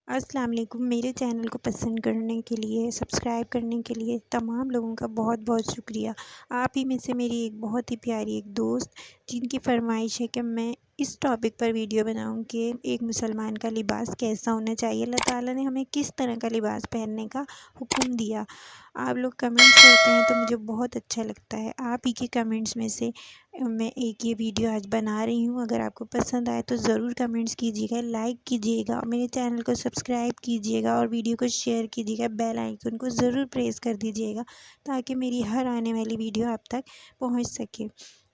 السلام علیکم۔ میرے چینل کو پسند کرنے کے لیے، سبسکرائب کرنے کے لیے تمام لوگوں کا بہت بہت شکریہ۔ آپ ہی میں سے میری ایک بہت ہی پیاری ایک دوست جن کی فرمائش ہے کہ میں اس ٹاپک پر ویڈیو بناؤں کہ ایک مسلمان کا لباس کیسا ہونا چاہیے، اللہ تعالیٰ نے ہمیں کس طرح کا لباس پہننے کا حکم دیا۔ آپ لوگ کمنٹس کرتے ہیں تو مجھے بہت اچھا لگتا ہے۔ آپ ہی کے کمنٹس میں سے میں ایک یہ ویڈیو آج بنا رہی ہوں۔ اگر آپ کو پسند آئے تو ضرور کمنٹس کیجیے گا، لائک کیجیے گا، میرے چینل کو سبسکرائب کیجیے گا اور ویڈیو کو شیئر کیجیے گا، بیل آئیکن کو ضرور پریس کر دیجیے گا تاکہ میری ہر آنے والی ویڈیو آپ تک پہنچ سکے۔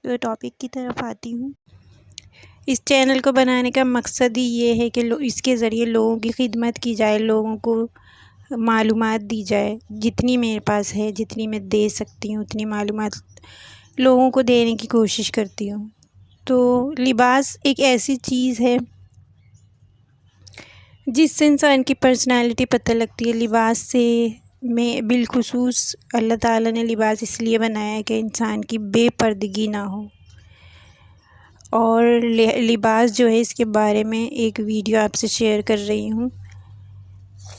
تو ٹاپک کی طرف آتی ہوں۔ اس چینل کو بنانے کا مقصد ہی یہ ہے کہ اس کے ذریعے لوگوں کی خدمت کی جائے، لوگوں کو معلومات دی جائے۔ جتنی میرے پاس ہے، جتنی میں دے سکتی ہوں اتنی معلومات لوگوں کو دینے کی کوشش کرتی ہوں۔ تو لباس ایک ایسی چیز ہے جس سے انسان کی پرسنالٹی پتہ لگتی ہے۔ لباس سے میں بالخصوص اللہ تعالیٰ نے لباس اس لیے بنایا ہے کہ انسان کی بے پردگی نہ ہو، اور لباس جو ہے اس کے بارے میں ایک ویڈیو آپ سے شیئر کر رہی ہوں۔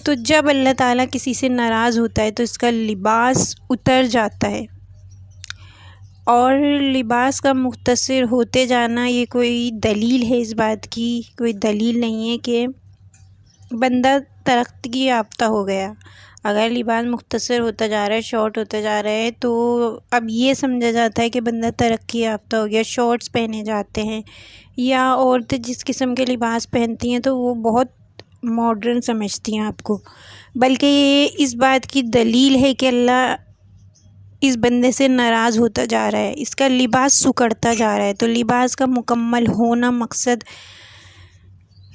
تو جب اللہ تعالیٰ کسی سے ناراض ہوتا ہے تو اس کا لباس اتر جاتا ہے، اور لباس کا مختصر ہوتے جانا یہ کوئی دلیل ہے اس بات کی، کوئی دلیل نہیں ہے کہ بندہ ترقی یافتہ ہو گیا۔ اگر لباس مختصر ہوتا جا رہا ہے، شارٹ ہوتا جا رہا ہے، تو اب یہ سمجھا جاتا ہے کہ بندہ ترقی یافتہ ہو گیا۔ شارٹس پہنے جاتے ہیں، یا عورتیں جس قسم کے لباس پہنتی ہیں تو وہ بہت ماڈرن سمجھتی ہیں آپ کو، بلکہ یہ اس بات کی دلیل ہے کہ اللہ اس بندے سے ناراض ہوتا جا رہا ہے، اس کا لباس سکڑتا جا رہا ہے۔ تو لباس کا مکمل ہونا مقصد،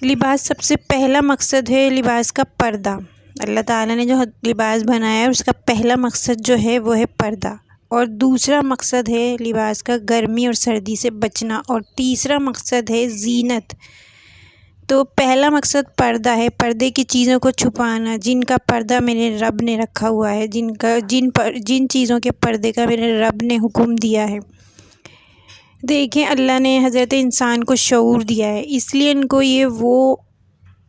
لباس سب سے پہلا مقصد ہے لباس کا پردہ۔ اللہ تعالیٰ نے جو لباس بنایا ہے اس کا پہلا مقصد جو ہے وہ ہے پردہ، اور دوسرا مقصد ہے لباس کا گرمی اور سردی سے بچنا، اور تیسرا مقصد ہے زینت۔ تو پہلا مقصد پردہ ہے، پردے کی چیزوں کو چھپانا، جن کا پردہ میرے رب نے رکھا ہوا ہے، جن چیزوں کے پردے کا میرے رب نے حکم دیا ہے۔ دیکھیں، اللہ نے حضرت انسان کو شعور دیا ہے، اس لیے ان کو وہ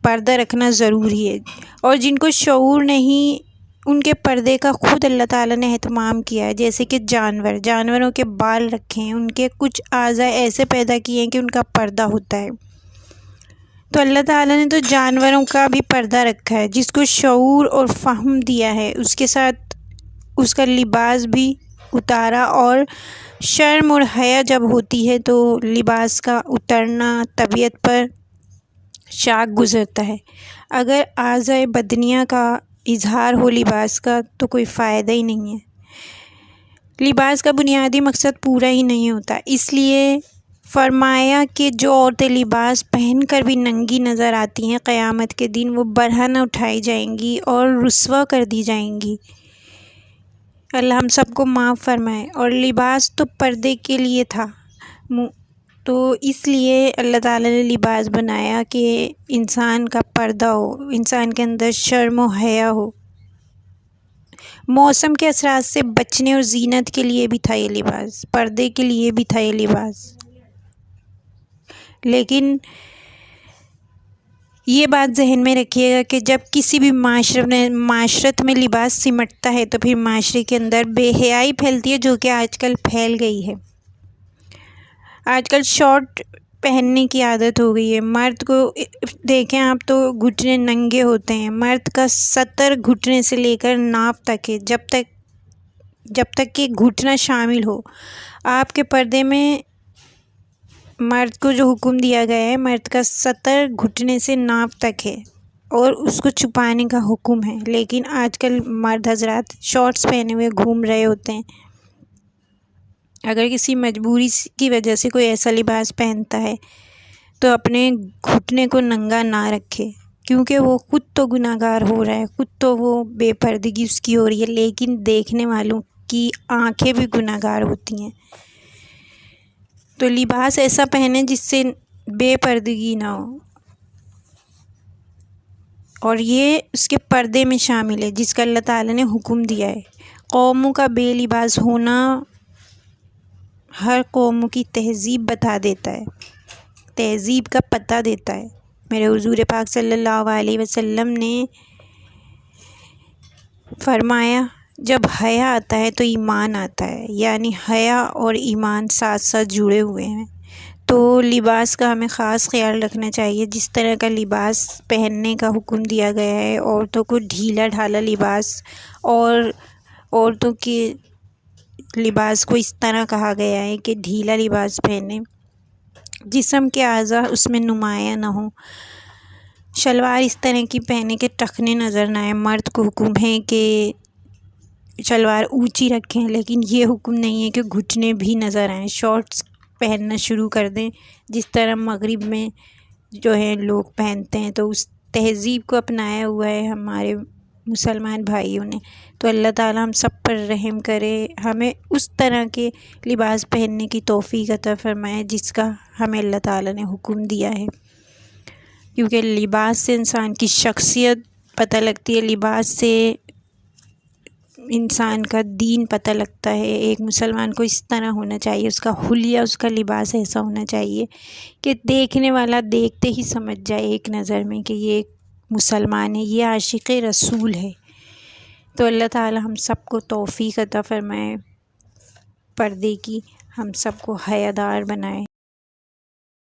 پردہ رکھنا ضروری ہے، اور جن کو شعور نہیں ان کے پردے کا خود اللہ تعالیٰ نے اہتمام کیا ہے۔ جیسے کہ جانوروں کے بال رکھے ہیں، ان کے کچھ اعضاء ایسے پیدا کیے ہیں کہ ان کا پردہ ہوتا ہے۔ تو اللہ تعالیٰ نے تو جانوروں کا بھی پردہ رکھا ہے، جس کو شعور اور فہم دیا ہے، اس کے ساتھ اس کا لباس بھی اتارا۔ اور شرم اور حیا جب ہوتی ہے تو لباس کا اترنا طبیعت پر شاق گزرتا ہے۔ اگر اعضاء بدنیہ کا اظہار ہو لباس کا تو کوئی فائدہ ہی نہیں ہے، لباس کا بنیادی مقصد پورا ہی نہیں ہوتا۔ اس لیے فرمایا کہ جو عورتیں لباس پہن کر بھی ننگی نظر آتی ہیں، قیامت کے دن وہ برہنہ اٹھائی جائیں گی اور رسوا کر دی جائیں گی۔ اللہ ہم سب کو معاف فرمائے۔ اور لباس تو پردے کے لیے تھا، تو اس لیے اللہ تعالیٰ نے لباس بنایا کہ انسان کا پردہ ہو، انسان کے اندر شرم و حیا ہو۔ موسم کے اثرات سے بچنے اور زینت کے لیے بھی تھا یہ لباس، پردے کے لیے بھی تھا یہ لباس۔ لیکن یہ بات ذہن میں رکھیے گا کہ جب کسی بھی معاشرت میں لباس سمٹتا ہے تو پھر معاشرے کے اندر بے حیائی پھیلتی ہے، جو کہ آج کل پھیل گئی ہے۔ آج کل شارٹ پہننے کی عادت ہو گئی ہے۔ مرد کو دیکھیں آپ تو گھٹنے ننگے ہوتے ہیں، مرد کا سطر گھٹنے سے لے کر ناف تک ہے، جب تک کہ گھٹنا شامل ہو۔ آپ کے پردے میں مرد کو جو حکم دیا گیا ہے، مرد کا سطر گھٹنے سے ناف تک ہے اور اس کو چھپانے کا حکم ہے، لیکن آج کل مرد حضرات شارٹس پہنے ہوئے گھوم رہے ہوتے ہیں۔ اگر کسی مجبوری کی وجہ سے کوئی ایسا لباس پہنتا ہے تو اپنے گھٹنے کو ننگا نہ رکھے، کیونکہ وہ خود تو گناہ گار ہو رہا ہے، خود تو وہ بے پردگی اس کی ہو رہی ہے، لیکن دیکھنے والوں کی آنکھیں بھی گناہ گار ہوتی ہیں۔ تو لباس ایسا پہنے جس سے بے پردگی نہ ہو، اور یہ اس کے پردے میں شامل ہے جس کا اللہ تعالیٰ نے حکم دیا ہے۔ قوموں کا بے لباس ہونا ہر قوم کی تہذیب بتا دیتا ہے، تہذیب کا پتہ دیتا ہے۔ میرے حضور پاک صلی اللہ علیہ وسلم نے فرمایا جب حیا آتا ہے تو ایمان آتا ہے، یعنی حیا اور ایمان ساتھ ساتھ جڑے ہوئے ہیں۔ تو لباس کا ہمیں خاص خیال رکھنا چاہیے۔ جس طرح کا لباس پہننے کا حکم دیا گیا ہے، عورتوں کو ڈھیلا ڈھالا لباس، اور عورتوں کے لباس کو اس طرح کہا گیا ہے کہ ڈھیلا لباس پہنیں، جسم کے اعضاء اس میں نمایاں نہ ہوں۔ شلوار اس طرح کی پہنے کہ ٹخنے نظر نہ آئیں۔ مرد کو حکم ہے کہ شلوار اونچی رکھیں، لیکن یہ حکم نہیں ہے کہ گھٹنے بھی نظر آئیں۔ شارٹس پہننا شروع کر دیں، جس طرح مغرب میں جو ہے لوگ پہنتے ہیں، تو اس تہذیب کو اپنایا ہوا ہے ہمارے مسلمان بھائیوں نے۔ تو اللہ تعالیٰ ہم سب پر رحم کرے، ہمیں اس طرح کے لباس پہننے کی توفیق عطا فرمائے جس کا ہمیں اللہ تعالیٰ نے حکم دیا ہے، کیونکہ لباس سے انسان کی شخصیت پتہ لگتی ہے، لباس سے انسان کا دین پتہ لگتا ہے۔ ایک مسلمان کو اس طرح ہونا چاہیے، اس کا حلیہ، اس کا لباس ایسا ہونا چاہیے کہ دیکھنے والا دیکھتے ہی سمجھ جائے ایک نظر میں کہ یہ ایک مسلمان ہے، یہ عاشق رسول ہے۔ تو اللہ تعالیٰ ہم سب کو توفیق عطا فرمائے، پردے کی، ہم سب کو حیادار بنائے۔